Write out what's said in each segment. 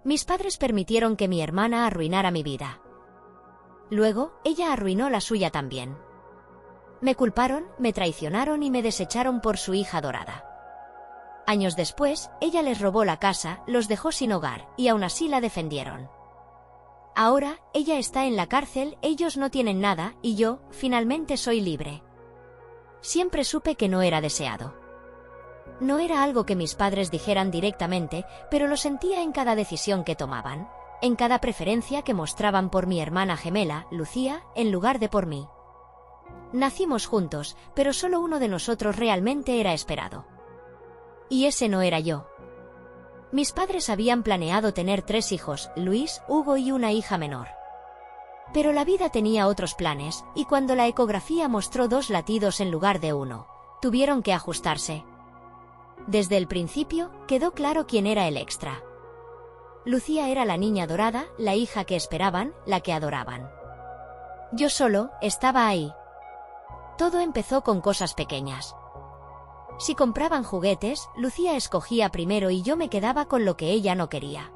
Mis padres permitieron que mi hermana arruinara mi vida. Luego, ella arruinó la suya también. Me culparon, me traicionaron y me desecharon por su hija adorada. Años después, ella les robó la casa, los dejó sin hogar, y aún así la defendieron. Ahora, ella está en la cárcel, ellos no tienen nada, y yo, finalmente soy libre. Siempre supe que no era deseado. No era algo que mis padres dijeran directamente, pero lo sentía en cada decisión que tomaban, en cada preferencia que mostraban por mi hermana gemela, Lucía, en lugar de por mí. Nacimos juntos, pero solo uno de nosotros realmente era esperado. Y ese no era yo. Mis padres habían planeado tener 3 hijos, Luis, Hugo y una hija menor. Pero la vida tenía otros planes, y cuando la ecografía mostró 2 latidos en lugar de 1, tuvieron que ajustarse. Desde el principio, quedó claro quién era el extra. Lucía era la niña dorada, la hija que esperaban, la que adoraban. Yo solo, estaba ahí. Todo empezó con cosas pequeñas. Si compraban juguetes, Lucía escogía primero y yo me quedaba con lo que ella no quería.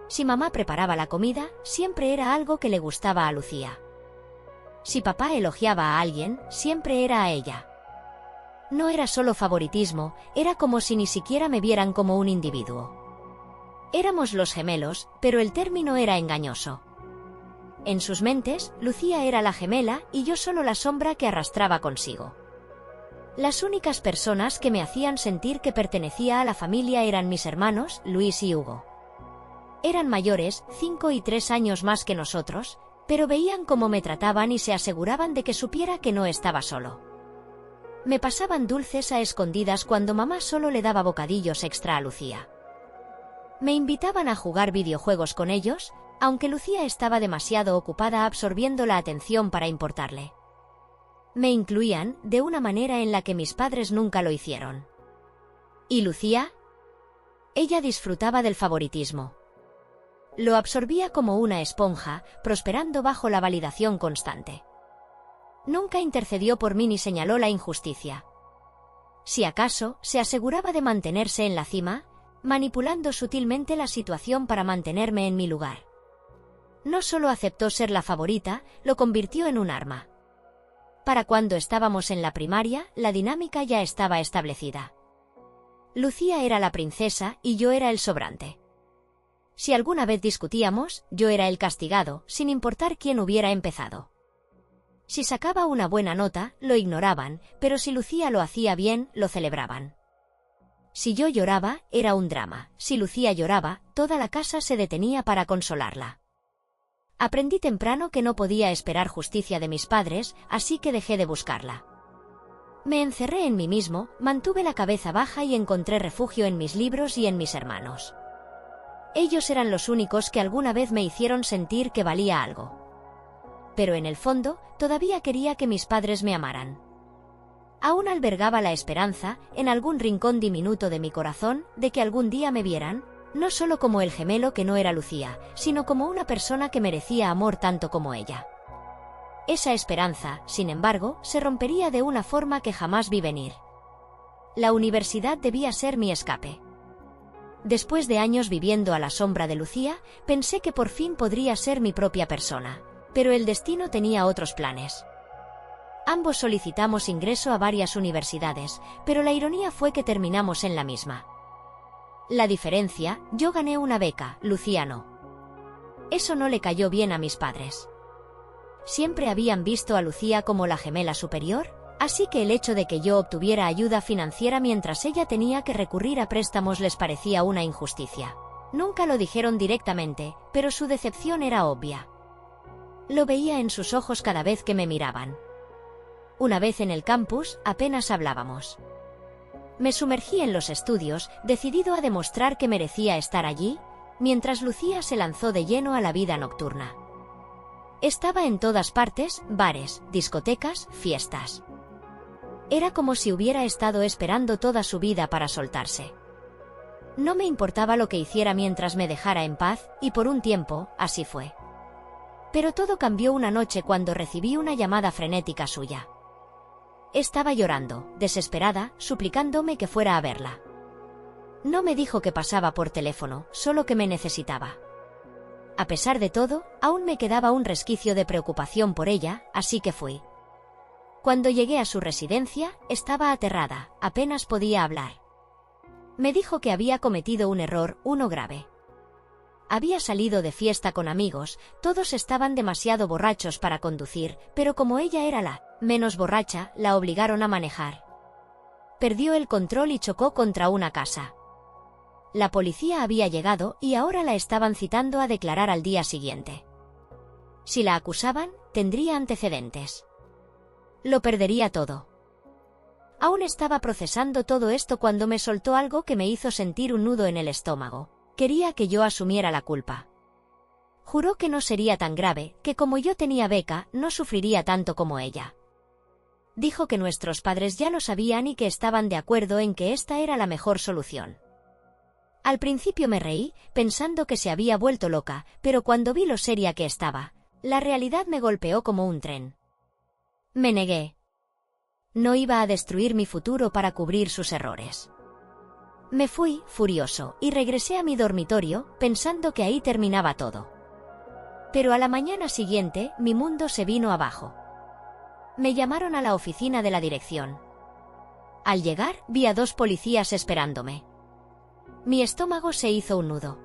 Si mamá preparaba la comida, siempre era algo que le gustaba a Lucía. Si papá elogiaba a alguien, siempre era a ella. No era solo favoritismo, era como si ni siquiera me vieran como un individuo. Éramos los gemelos, pero el término era engañoso. En sus mentes, Lucía era la gemela y yo solo la sombra que arrastraba consigo. Las únicas personas que me hacían sentir que pertenecía a la familia eran mis hermanos, Luis y Hugo. Eran mayores, 5 y 3 años más que nosotros, pero veían cómo me trataban y se aseguraban de que supiera que no estaba solo. Me pasaban dulces a escondidas cuando mamá solo le daba bocadillos extra a Lucía. Me invitaban a jugar videojuegos con ellos, aunque Lucía estaba demasiado ocupada absorbiendo la atención para importarle. Me incluían, de una manera en la que mis padres nunca lo hicieron. ¿Y Lucía? Ella disfrutaba del favoritismo. Lo absorbía como una esponja, prosperando bajo la validación constante. Nunca intercedió por mí ni señaló la injusticia. Si acaso, se aseguraba de mantenerse en la cima, manipulando sutilmente la situación para mantenerme en mi lugar. No solo aceptó ser la favorita, lo convirtió en un arma. Para cuando estábamos en la primaria, la dinámica ya estaba establecida. Lucía era la princesa y yo era el sobrante. Si alguna vez discutíamos, yo era el castigado, sin importar quién hubiera empezado. Si sacaba una buena nota, lo ignoraban, pero si Lucía lo hacía bien, lo celebraban. Si yo lloraba, era un drama. Si Lucía lloraba, toda la casa se detenía para consolarla. Aprendí temprano que no podía esperar justicia de mis padres, así que dejé de buscarla. Me encerré en mí mismo, mantuve la cabeza baja y encontré refugio en mis libros y en mis hermanos. Ellos eran los únicos que alguna vez me hicieron sentir que valía algo. Pero en el fondo, todavía quería que mis padres me amaran. Aún albergaba la esperanza, en algún rincón diminuto de mi corazón, de que algún día me vieran, no solo como el gemelo que no era Lucía, sino como una persona que merecía amor tanto como ella. Esa esperanza, sin embargo, se rompería de una forma que jamás vi venir. La universidad debía ser mi escape. Después de años viviendo a la sombra de Lucía, pensé que por fin podría ser mi propia persona, pero el destino tenía otros planes. Ambos solicitamos ingreso a varias universidades, pero la ironía fue que terminamos en la misma. La diferencia, yo gané una beca, Lucía no. Eso no le cayó bien a mis padres. Siempre habían visto a Lucía como la gemela superior, así que el hecho de que yo obtuviera ayuda financiera mientras ella tenía que recurrir a préstamos les parecía una injusticia. Nunca lo dijeron directamente, pero su decepción era obvia. Lo veía en sus ojos cada vez que me miraban. Una vez en el campus, apenas hablábamos. Me sumergí en los estudios, decidido a demostrar que merecía estar allí, mientras Lucía se lanzó de lleno a la vida nocturna. Estaba en todas partes, bares, discotecas, fiestas. Era como si hubiera estado esperando toda su vida para soltarse. No me importaba lo que hiciera mientras me dejara en paz, y por un tiempo, así fue. Pero todo cambió una noche cuando recibí una llamada frenética suya. Estaba llorando, desesperada, suplicándome que fuera a verla. No me dijo que pasaba por teléfono, solo que me necesitaba. A pesar de todo, aún me quedaba un resquicio de preocupación por ella, así que fui. Cuando llegué a su residencia, estaba aterrada, apenas podía hablar. Me dijo que había cometido un error, uno grave. Había salido de fiesta con amigos, todos estaban demasiado borrachos para conducir, pero como ella era la menos borracha, la obligaron a manejar. Perdió el control y chocó contra una casa. La policía había llegado y ahora la estaban citando a declarar al día siguiente. Si la acusaban, tendría antecedentes. Lo perdería todo. Aún estaba procesando todo esto cuando me soltó algo que me hizo sentir un nudo en el estómago. Quería que yo asumiera la culpa. Juró que no sería tan grave, que como yo tenía beca, no sufriría tanto como ella. Dijo que nuestros padres ya lo sabían y que estaban de acuerdo en que esta era la mejor solución. Al principio me reí, pensando que se había vuelto loca, pero cuando vi lo seria que estaba, la realidad me golpeó como un tren. Me negué. No iba a destruir mi futuro para cubrir sus errores. Me fui, furioso, y regresé a mi dormitorio, pensando que ahí terminaba todo. Pero a la mañana siguiente, mi mundo se vino abajo. Me llamaron a la oficina de la dirección. Al llegar, vi a 2 policías esperándome. Mi estómago se hizo un nudo.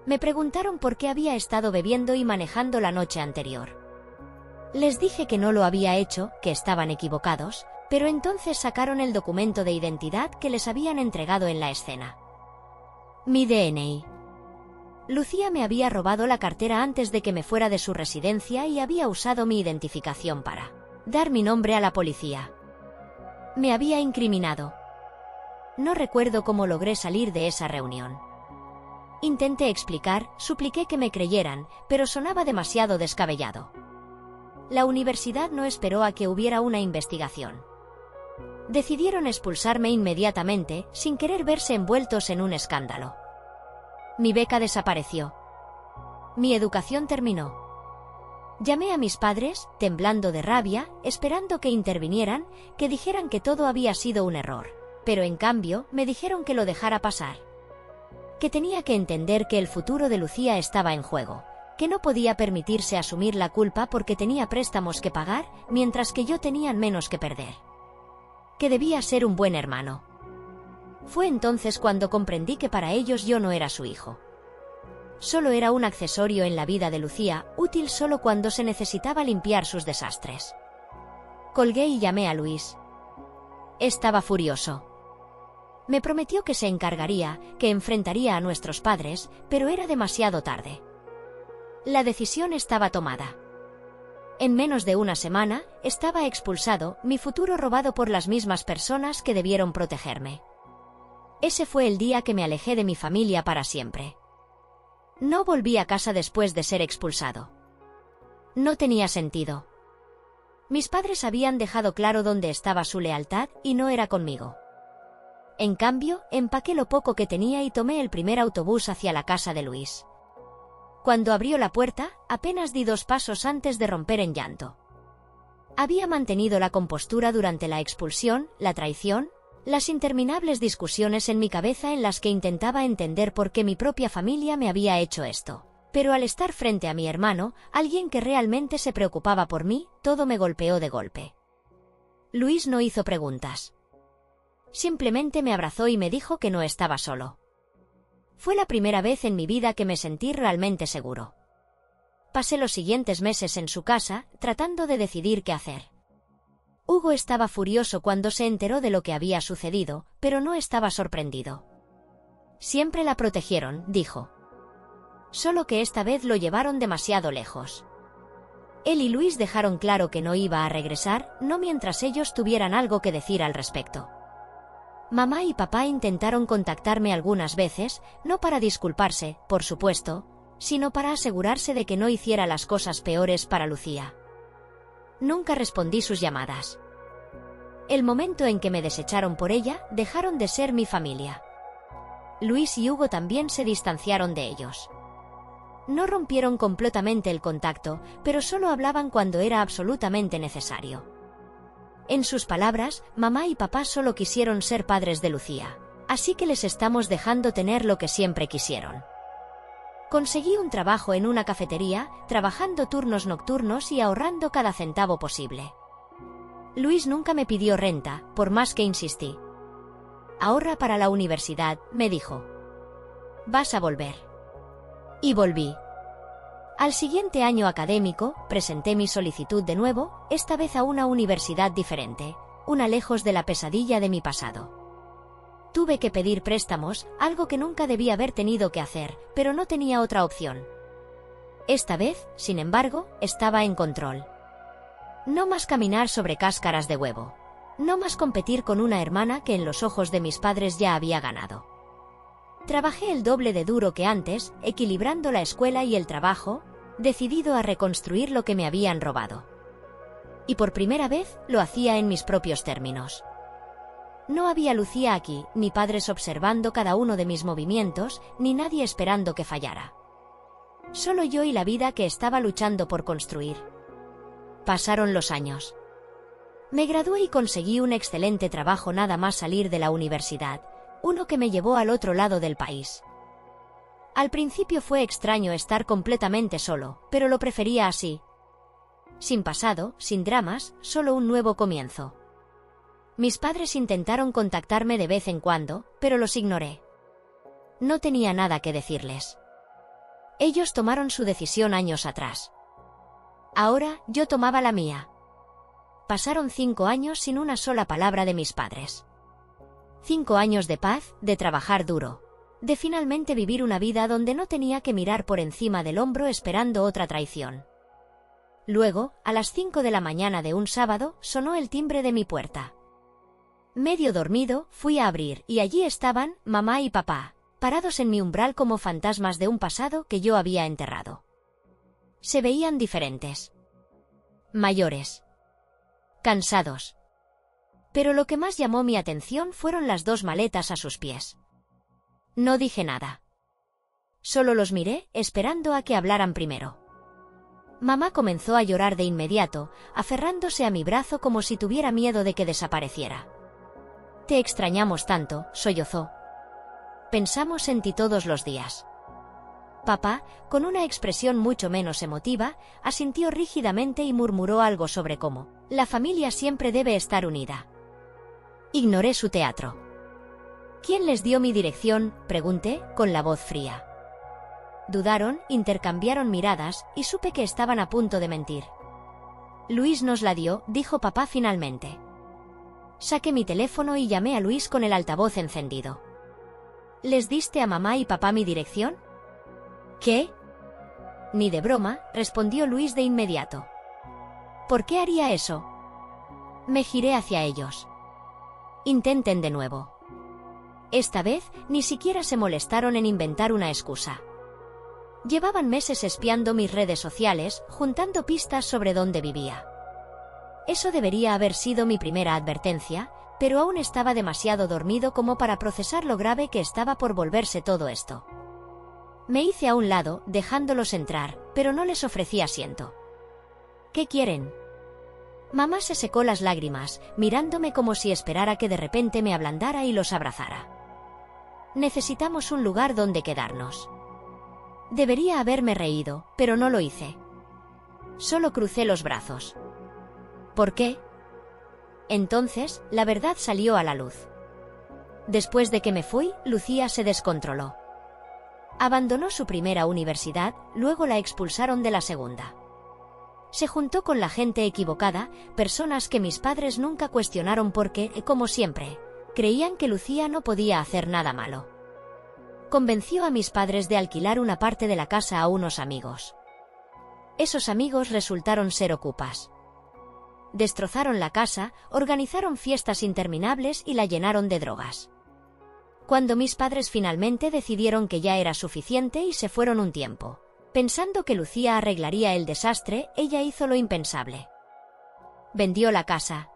Me preguntaron por qué había estado bebiendo y manejando la noche anterior. Les dije que no lo había hecho, que estaban equivocados, pero entonces sacaron el documento de identidad que les habían entregado en la escena. Mi DNI. Lucía me había robado la cartera antes de que me fuera de su residencia y había usado mi identificación para dar mi nombre a la policía. Me había incriminado. No recuerdo cómo logré salir de esa reunión. Intenté explicar, supliqué que me creyeran, pero sonaba demasiado descabellado. La universidad no esperó a que hubiera una investigación. Decidieron expulsarme inmediatamente, sin querer verse envueltos en un escándalo. Mi beca desapareció. Mi educación terminó. Llamé a mis padres, temblando de rabia, esperando que intervinieran, que dijeran que todo había sido un error. Pero en cambio, me dijeron que lo dejara pasar. Que tenía que entender que el futuro de Lucía estaba en juego. Que no podía permitirse asumir la culpa porque tenía préstamos que pagar, mientras que yo tenía menos que perder. Que debía ser un buen hermano. Fue entonces cuando comprendí que para ellos yo no era su hijo. Solo era un accesorio en la vida de Lucía, útil solo cuando se necesitaba limpiar sus desastres. Colgué y llamé a Luis. Estaba furioso. Me prometió que se encargaría, que enfrentaría a nuestros padres, pero era demasiado tarde. La decisión estaba tomada. En menos de una semana, estaba expulsado, mi futuro robado por las mismas personas que debieron protegerme. Ese fue el día que me alejé de mi familia para siempre. No volví a casa después de ser expulsado. No tenía sentido. Mis padres habían dejado claro dónde estaba su lealtad y no era conmigo. En cambio, empaqué lo poco que tenía y tomé el primer autobús hacia la casa de Luis. Cuando abrió la puerta, apenas di 2 pasos antes de romper en llanto. Había mantenido la compostura durante la expulsión, la traición, las interminables discusiones en mi cabeza en las que intentaba entender por qué mi propia familia me había hecho esto. Pero al estar frente a mi hermano, alguien que realmente se preocupaba por mí, todo me golpeó de golpe. Luis no hizo preguntas. Simplemente me abrazó y me dijo que no estaba solo. Fue la primera vez en mi vida que me sentí realmente seguro. Pasé los siguientes meses en su casa, tratando de decidir qué hacer. Hugo estaba furioso cuando se enteró de lo que había sucedido, pero no estaba sorprendido. Siempre la protegieron, dijo. Solo que esta vez lo llevaron demasiado lejos. Él y Luis dejaron claro que no iba a regresar, no mientras ellos tuvieran algo que decir al respecto. Mamá y papá intentaron contactarme algunas veces, no para disculparse, por supuesto, sino para asegurarse de que no hiciera las cosas peores para Lucía. Nunca respondí sus llamadas. El momento en que me desecharon por ella, dejaron de ser mi familia. Luis y Hugo también se distanciaron de ellos. No rompieron completamente el contacto, pero solo hablaban cuando era absolutamente necesario. En sus palabras, mamá y papá solo quisieron ser padres de Lucía. Así que les estamos dejando tener lo que siempre quisieron. Conseguí un trabajo en una cafetería, trabajando turnos nocturnos y ahorrando cada centavo posible. Luis nunca me pidió renta, por más que insistí. Ahorra para la universidad, me dijo. Vas a volver. Y volví. Al siguiente año académico, presenté mi solicitud de nuevo, esta vez a una universidad diferente, una lejos de la pesadilla de mi pasado. Tuve que pedir préstamos, algo que nunca debía haber tenido que hacer, pero no tenía otra opción. Esta vez, sin embargo, estaba en control. No más caminar sobre cáscaras de huevo. No más competir con una hermana que en los ojos de mis padres ya había ganado. Trabajé el doble de duro que antes, equilibrando la escuela y el trabajo, decidido a reconstruir lo que me habían robado. Y por primera vez, lo hacía en mis propios términos. No había Lucía aquí, ni padres observando cada uno de mis movimientos, ni nadie esperando que fallara. Solo yo y la vida que estaba luchando por construir. Pasaron los años. Me gradué y conseguí un excelente trabajo nada más salir de la universidad, uno que me llevó al otro lado del país. Al principio fue extraño estar completamente solo, pero lo prefería así. Sin pasado, sin dramas, solo un nuevo comienzo. Mis padres intentaron contactarme de vez en cuando, pero los ignoré. No tenía nada que decirles. Ellos tomaron su decisión años atrás. Ahora, yo tomaba la mía. Pasaron 5 años sin una sola palabra de mis padres. 5 años de paz, de trabajar duro, de finalmente vivir una vida donde no tenía que mirar por encima del hombro esperando otra traición. Luego, a las 5 de la mañana de un sábado, sonó el timbre de mi puerta. Medio dormido, fui a abrir y allí estaban mamá y papá, parados en mi umbral como fantasmas de un pasado que yo había enterrado. Se veían diferentes. Mayores. Cansados. Pero lo que más llamó mi atención fueron las 2 maletas a sus pies. No dije nada. Solo los miré, esperando a que hablaran primero. Mamá comenzó a llorar de inmediato, aferrándose a mi brazo como si tuviera miedo de que desapareciera. Te extrañamos tanto, sollozó. Pensamos en ti todos los días. Papá, con una expresión mucho menos emotiva, asintió rígidamente y murmuró algo sobre cómo la familia siempre debe estar unida. Ignoré su teatro. ¿Quién les dio mi dirección?, pregunté, con la voz fría. Dudaron, intercambiaron miradas, y supe que estaban a punto de mentir. Luis nos la dio, dijo papá finalmente. Saqué mi teléfono y llamé a Luis con el altavoz encendido. ¿Les diste a mamá y papá mi dirección? ¿Qué? Ni de broma, respondió Luis de inmediato. ¿Por qué haría eso? Me giré hacia ellos. Intenten de nuevo. Esta vez, ni siquiera se molestaron en inventar una excusa. Llevaban meses espiando mis redes sociales, juntando pistas sobre dónde vivía. Eso debería haber sido mi primera advertencia, pero aún estaba demasiado dormido como para procesar lo grave que estaba por volverse todo esto. Me hice a un lado, dejándolos entrar, pero no les ofrecí asiento. ¿Qué quieren? Mamá se secó las lágrimas, mirándome como si esperara que de repente me ablandara y los abrazara. Necesitamos un lugar donde quedarnos. Debería haberme reído, pero no lo hice. Solo crucé los brazos. ¿Por qué? Entonces, la verdad salió a la luz. Después de que me fui, Lucía se descontroló. Abandonó su primera universidad, luego la expulsaron de la segunda. Se juntó con la gente equivocada, personas que mis padres nunca cuestionaron porque, como siempre, creían que Lucía no podía hacer nada malo. Convenció a mis padres de alquilar una parte de la casa a unos amigos. Esos amigos resultaron ser ocupas. Destrozaron la casa, organizaron fiestas interminables y la llenaron de drogas. Cuando mis padres finalmente decidieron que ya era suficiente y se fueron un tiempo, pensando que Lucía arreglaría el desastre, ella hizo lo impensable. Vendió la casa.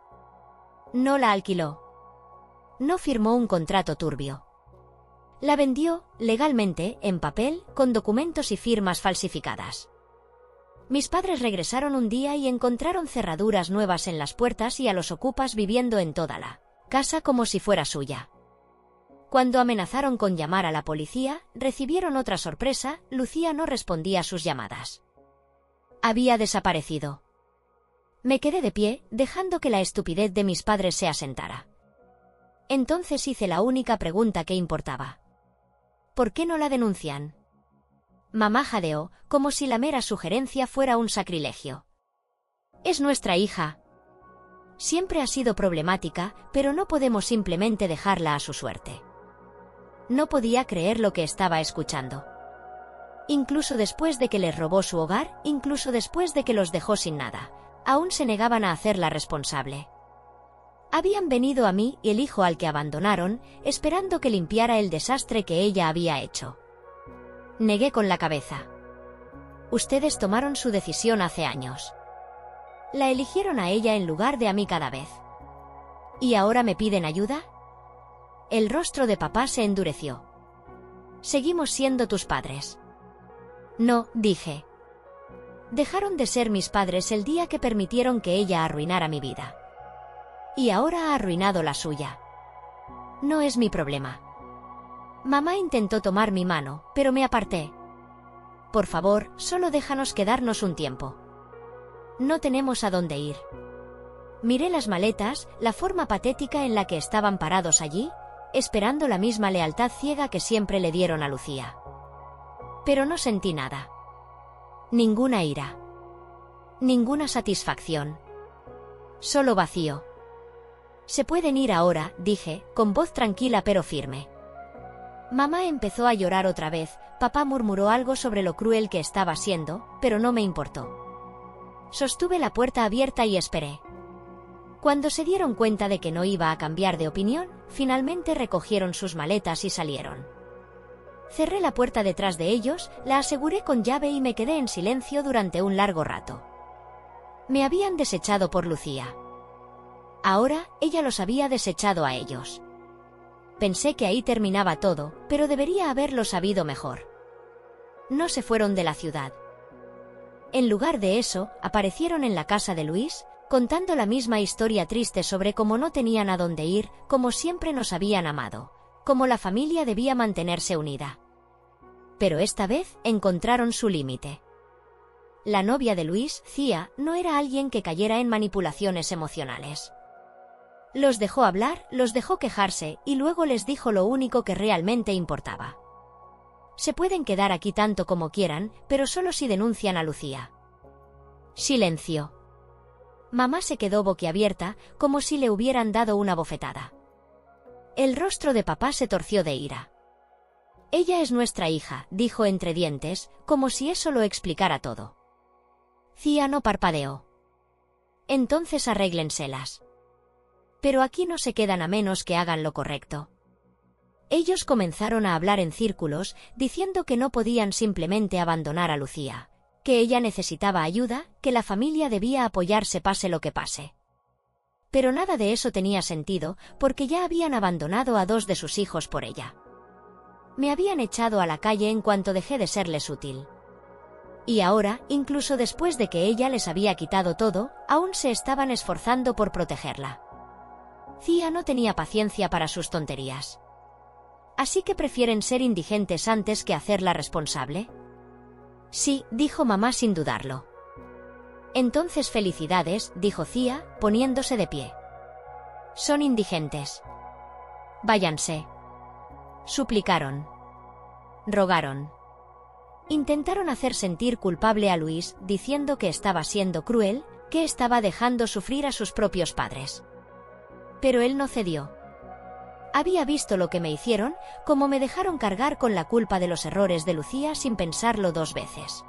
No la alquiló. No firmó un contrato turbio. La vendió, legalmente, en papel, con documentos y firmas falsificadas. Mis padres regresaron un día y encontraron cerraduras nuevas en las puertas y a los ocupas viviendo en toda la casa como si fuera suya. Cuando amenazaron con llamar a la policía, recibieron otra sorpresa: Lucía no respondía a sus llamadas. Había desaparecido. Me quedé de pie, dejando que la estupidez de mis padres se asentara. Entonces hice la única pregunta que importaba. ¿Por qué no la denuncian? Mamá jadeó, como si la mera sugerencia fuera un sacrilegio. Es nuestra hija. Siempre ha sido problemática, pero no podemos simplemente dejarla a su suerte. No podía creer lo que estaba escuchando. Incluso después de que les robó su hogar, incluso después de que los dejó sin nada, aún se negaban a hacerla responsable. Habían venido a mí y el hijo al que abandonaron, esperando que limpiara el desastre que ella había hecho. Negué con la cabeza. Ustedes tomaron su decisión hace años. La eligieron a ella en lugar de a mí cada vez. ¿Y ahora me piden ayuda? El rostro de papá se endureció. Seguimos siendo tus padres. No, dije. Dejaron de ser mis padres el día que permitieron que ella arruinara mi vida. Y ahora ha arruinado la suya. No es mi problema. Mamá intentó tomar mi mano, pero me aparté. Por favor, solo déjanos quedarnos un tiempo. No tenemos a dónde ir. Miré las maletas, la forma patética en la que estaban parados allí, esperando la misma lealtad ciega que siempre le dieron a Lucía. Pero no sentí nada. Ninguna ira. Ninguna satisfacción. Solo vacío. Se pueden ir ahora, dije, con voz tranquila pero firme. Mamá empezó a llorar otra vez, papá murmuró algo sobre lo cruel que estaba siendo, pero no me importó. Sostuve la puerta abierta y esperé. Cuando se dieron cuenta de que no iba a cambiar de opinión, finalmente recogieron sus maletas y salieron. Cerré la puerta detrás de ellos, la aseguré con llave y me quedé en silencio durante un largo rato. Me habían desechado por Lucía. Ahora, ella los había desechado a ellos. Pensé que ahí terminaba todo, pero debería haberlo sabido mejor. No se fueron de la ciudad. En lugar de eso, aparecieron en la casa de Luis, contando la misma historia triste sobre cómo no tenían a dónde ir, cómo siempre nos habían amado, cómo la familia debía mantenerse unida. Pero esta vez encontraron su límite. La novia de Luis, Cía, no era alguien que cayera en manipulaciones emocionales. Los dejó hablar, los dejó quejarse y luego les dijo lo único que realmente importaba. Se pueden quedar aquí tanto como quieran, pero solo si denuncian a Lucía. Silencio. Mamá se quedó boquiabierta, como si le hubieran dado una bofetada. El rostro de papá se torció de ira. Ella es nuestra hija, dijo entre dientes, como si eso lo explicara todo. Cía no parpadeó. Entonces arréglenselas. Pero aquí no se quedan a menos que hagan lo correcto. Ellos comenzaron a hablar en círculos, diciendo que no podían simplemente abandonar a Lucía, que ella necesitaba ayuda, que la familia debía apoyarse pase lo que pase. Pero nada de eso tenía sentido, porque ya habían abandonado a 2 de sus hijos por ella. Me habían echado a la calle en cuanto dejé de serles útil. Y ahora, incluso después de que ella les había quitado todo, aún se estaban esforzando por protegerla. Cía no tenía paciencia para sus tonterías. ¿Así que prefieren ser indigentes antes que hacerla responsable? Sí, dijo mamá sin dudarlo. Entonces felicidades, dijo Cía, poniéndose de pie. Son indigentes. Váyanse. Suplicaron. Rogaron. Intentaron hacer sentir culpable a Luis, diciendo que estaba siendo cruel, que estaba dejando sufrir a sus propios padres. Pero él no cedió. Había visto lo que me hicieron, cómo me dejaron cargar con la culpa de los errores de Lucía sin pensarlo 2 veces.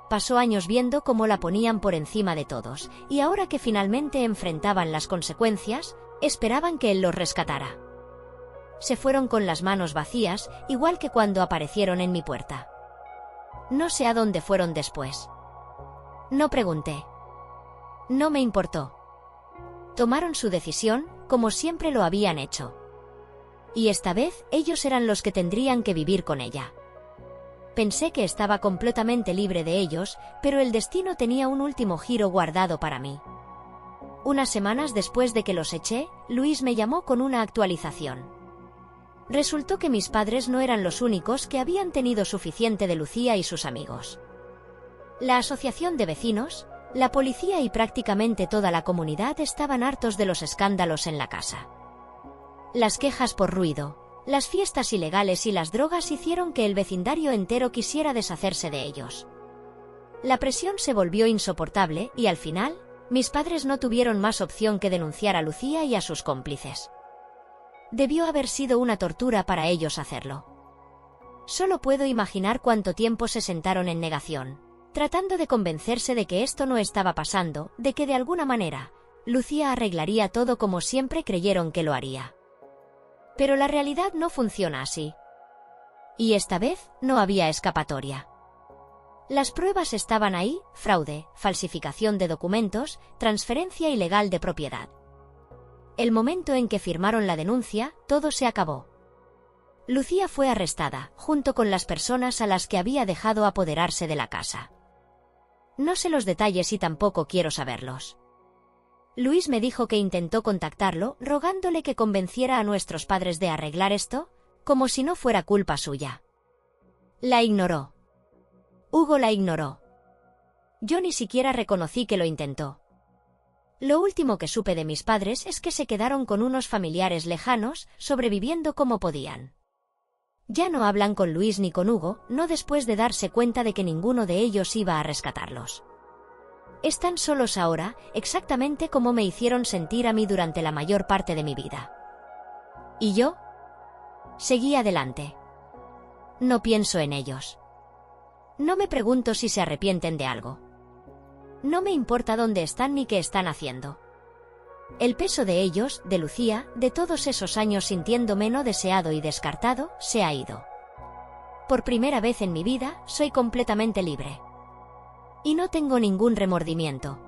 Pasó años viendo cómo la ponían por encima de todos, y ahora que finalmente enfrentaban las consecuencias, esperaban que él los rescatara. Se fueron con las manos vacías, igual que cuando aparecieron en mi puerta. No sé a dónde fueron después. No pregunté. No me importó. Tomaron su decisión, como siempre lo habían hecho. Y esta vez, ellos eran los que tendrían que vivir con ella. Pensé que estaba completamente libre de ellos, pero el destino tenía un último giro guardado para mí. Unas semanas después de que los eché, Luis me llamó con una actualización. Resultó que mis padres no eran los únicos que habían tenido suficiente de Lucía y sus amigos. La asociación de vecinos, la policía y prácticamente toda la comunidad estaban hartos de los escándalos en la casa. Las quejas por ruido, las fiestas ilegales y las drogas hicieron que el vecindario entero quisiera deshacerse de ellos. La presión se volvió insoportable y al final, mis padres no tuvieron más opción que denunciar a Lucía y a sus cómplices. Debió haber sido una tortura para ellos hacerlo. Solo puedo imaginar cuánto tiempo se sentaron en negación, tratando de convencerse de que esto no estaba pasando, de que de alguna manera, Lucía arreglaría todo como siempre creyeron que lo haría. Pero la realidad no funciona así. Y esta vez no había escapatoria. Las pruebas estaban ahí: fraude, falsificación de documentos, transferencia ilegal de propiedad. El momento en que firmaron la denuncia, todo se acabó. Lucía fue arrestada, junto con las personas a las que había dejado apoderarse de la casa. No sé los detalles y tampoco quiero saberlos. Luis me dijo que intentó contactarlo, rogándole que convenciera a nuestros padres de arreglar esto, como si no fuera culpa suya. La ignoró. Hugo la ignoró. Yo ni siquiera reconocí que lo intentó. Lo último que supe de mis padres es que se quedaron con unos familiares lejanos, sobreviviendo como podían. Ya no hablan con Luis ni con Hugo, no después de darse cuenta de que ninguno de ellos iba a rescatarlos. Están solos ahora, exactamente como me hicieron sentir a mí durante la mayor parte de mi vida. ¿Y yo? Seguí adelante. No pienso en ellos. No me pregunto si se arrepienten de algo. No me importa dónde están ni qué están haciendo. El peso de ellos, de Lucía, de todos esos años sintiéndome no deseado y descartado, se ha ido. Por primera vez en mi vida, soy completamente libre. Y no tengo ningún remordimiento.